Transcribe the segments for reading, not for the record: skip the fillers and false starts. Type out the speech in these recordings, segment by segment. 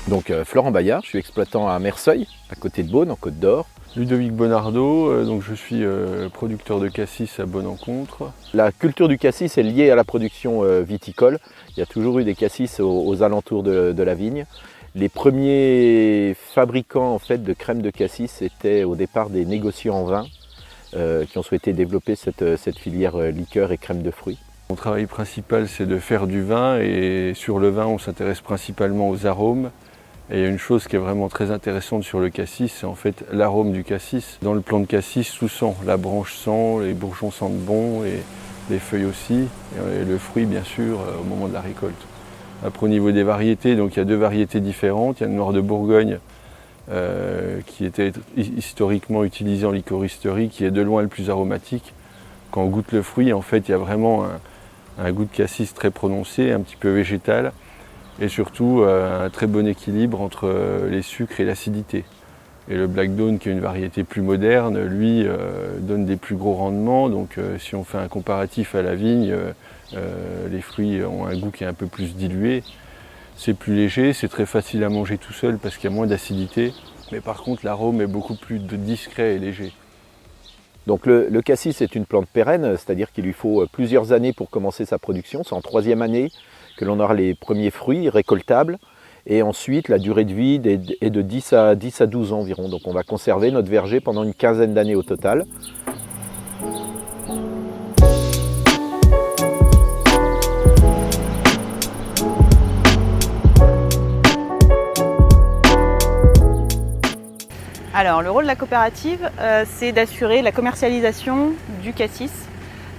Donc Florent Bayard, je suis exploitant à Merseuil, à côté de Beaune, en Côte d'Or. Ludovic Bonardo, donc je suis producteur de cassis à Bonencontre. La culture du cassis est liée à la production viticole. Il y a toujours eu des cassis aux alentours de la vigne. Les premiers fabricants en fait, de crème de cassis étaient au départ des négociants en vin qui ont souhaité développer cette filière liqueur et crème de fruits. Mon travail principal, c'est de faire du vin, et sur le vin, on s'intéresse principalement aux arômes. Et il y a une chose qui est vraiment très intéressante sur le cassis, c'est en fait l'arôme du cassis. Dans le plant de cassis, tout sent. La branche sent, les bourgeons sentent bon, et les feuilles aussi, et le fruit bien sûr au moment de la récolte. Après au niveau des variétés, donc il y a deux variétés différentes. Il y a le noir de Bourgogne qui était historiquement utilisé en licoristerie, qui est de loin le plus aromatique. Quand on goûte le fruit, en fait, il y a vraiment un goût de cassis très prononcé, un petit peu végétal. Et surtout un très bon équilibre entre les sucres et l'acidité. Et le Black Dawn, qui est une variété plus moderne, lui donne des plus gros rendements. Donc si on fait un comparatif à la vigne, les fruits ont un goût qui est un peu plus dilué. C'est plus léger, c'est très facile à manger tout seul parce qu'il y a moins d'acidité. Mais par contre l'arôme est beaucoup plus discret et léger. Donc le cassis est une plante pérenne, c'est-à-dire qu'il lui faut plusieurs années pour commencer sa production. C'est en troisième année que l'on aura les premiers fruits récoltables. Et ensuite, la durée de vie est de 10 à 12 ans environ. Donc on va conserver notre verger pendant une quinzaine d'années au total. Alors, le rôle de la coopérative, c'est d'assurer la commercialisation du cassis,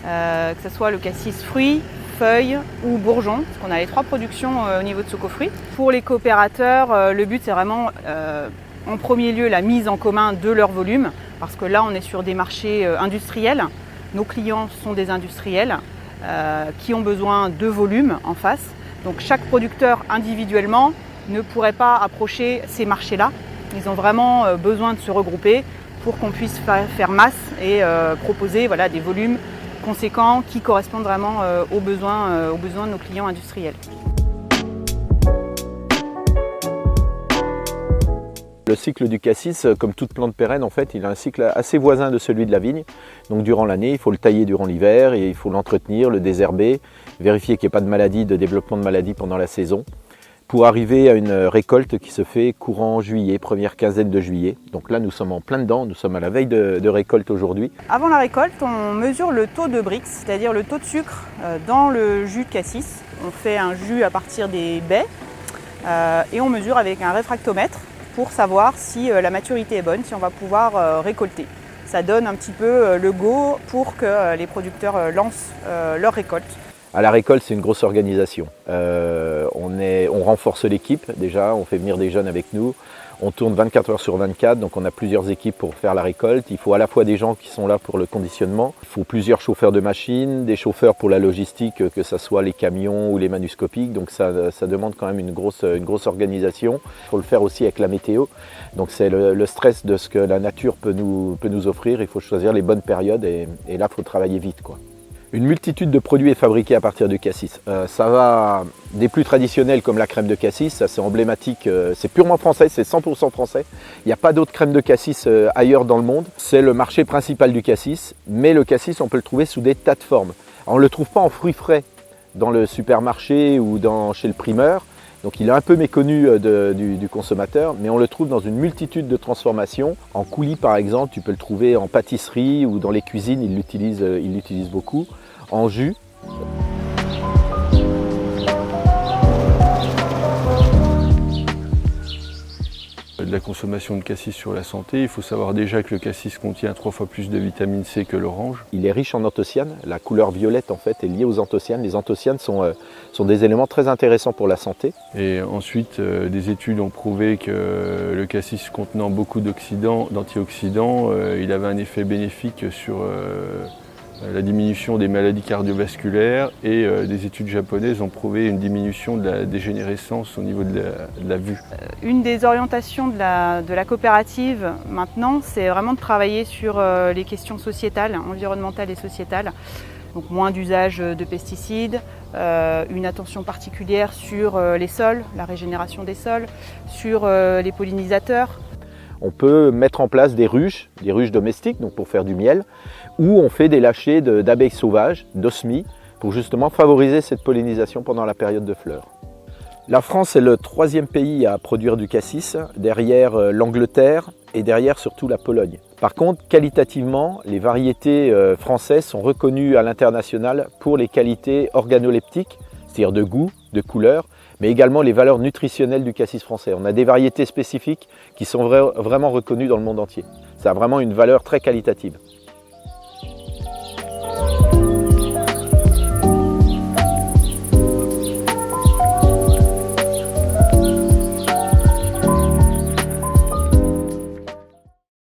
que ce soit le cassis fruits, feuilles ou bourgeons, parce qu'on a les trois productions au niveau de Socofruits. Pour les coopérateurs, le but c'est vraiment en premier lieu la mise en commun de leur volume, parce que là on est sur des marchés industriels. Nos clients sont des industriels qui ont besoin de volume en face. Donc chaque producteur individuellement ne pourrait pas approcher ces marchés-là. Ils ont vraiment besoin de se regrouper pour qu'on puisse faire masse et proposer voilà, des volumes conséquents qui correspondent vraiment aux besoins de nos clients industriels. Le cycle du cassis, comme toute plante pérenne, en fait, il a un cycle assez voisin de celui de la vigne. Donc durant l'année, il faut le tailler durant l'hiver et il faut l'entretenir, le désherber, vérifier qu'il n'y ait pas de maladie, de développement de maladie pendant la saison, pour arriver à une récolte qui se fait courant juillet, première quinzaine de juillet. Donc là, nous sommes en plein dedans, nous sommes à la veille de récolte aujourd'hui. Avant la récolte, on mesure le taux de Brix, c'est-à-dire le taux de sucre dans le jus de cassis. On fait un jus à partir des baies et on mesure avec un réfractomètre pour savoir si la maturité est bonne, si on va pouvoir récolter. Ça donne un petit peu le go pour que les producteurs lancent leur récolte. À la récolte, c'est une grosse organisation. On renforce l'équipe déjà, on fait venir des jeunes avec nous. On tourne 24 heures sur 24, donc on a plusieurs équipes pour faire la récolte. Il faut à la fois des gens qui sont là pour le conditionnement, il faut plusieurs chauffeurs de machines, des chauffeurs pour la logistique, que ce soit les camions ou les manuscopiques. Donc ça demande quand même une grosse organisation. Il faut le faire aussi avec la météo. Donc c'est le stress de ce que la nature peut nous offrir. Il faut choisir les bonnes périodes et là, il faut travailler vite, quoi. Une multitude de produits est fabriquée à partir du cassis. Ça va des plus traditionnels comme la crème de cassis, ça c'est emblématique, c'est purement français, c'est 100% français. Il n'y a pas d'autre crème de cassis ailleurs dans le monde. C'est le marché principal du cassis, mais le cassis on peut le trouver sous des tas de formes. Alors, on ne le trouve pas en fruits frais dans le supermarché ou chez le primeur. Donc il est un peu méconnu du consommateur, mais on le trouve dans une multitude de transformations. En coulis par exemple, tu peux le trouver en pâtisserie ou dans les cuisines, ils l'utilisent beaucoup. En jus. De la consommation de cassis sur la santé, il faut savoir déjà que le cassis contient 3 fois plus de vitamine C que l'orange. Il est riche en anthocyanes, la couleur violette en fait est liée aux anthocyanes. Les anthocyanes sont des éléments très intéressants pour la santé. Et ensuite, des études ont prouvé que le cassis contenant beaucoup d'antioxydants, il avait un effet bénéfique sur la diminution des maladies cardiovasculaires, et des études japonaises ont prouvé une diminution de la dégénérescence au niveau de la vue. Une des orientations de la coopérative maintenant, c'est vraiment de travailler sur les questions sociétales, environnementales et sociétales. Donc moins d'usage de pesticides, une attention particulière sur les sols, la régénération des sols, sur les pollinisateurs. On peut mettre en place des ruches domestiques, donc pour faire du miel, ou on fait des lâchers d'abeilles sauvages, d'osmies, pour justement favoriser cette pollinisation pendant la période de fleurs. La France est le 3e pays à produire du cassis, derrière l'Angleterre et derrière surtout la Pologne. Par contre, qualitativement, les variétés françaises sont reconnues à l'international pour les qualités organoleptiques, c'est-à-dire de goût, de couleur, mais également les valeurs nutritionnelles du cassis français. On a des variétés spécifiques qui sont vraiment reconnues dans le monde entier. Ça a vraiment une valeur très qualitative.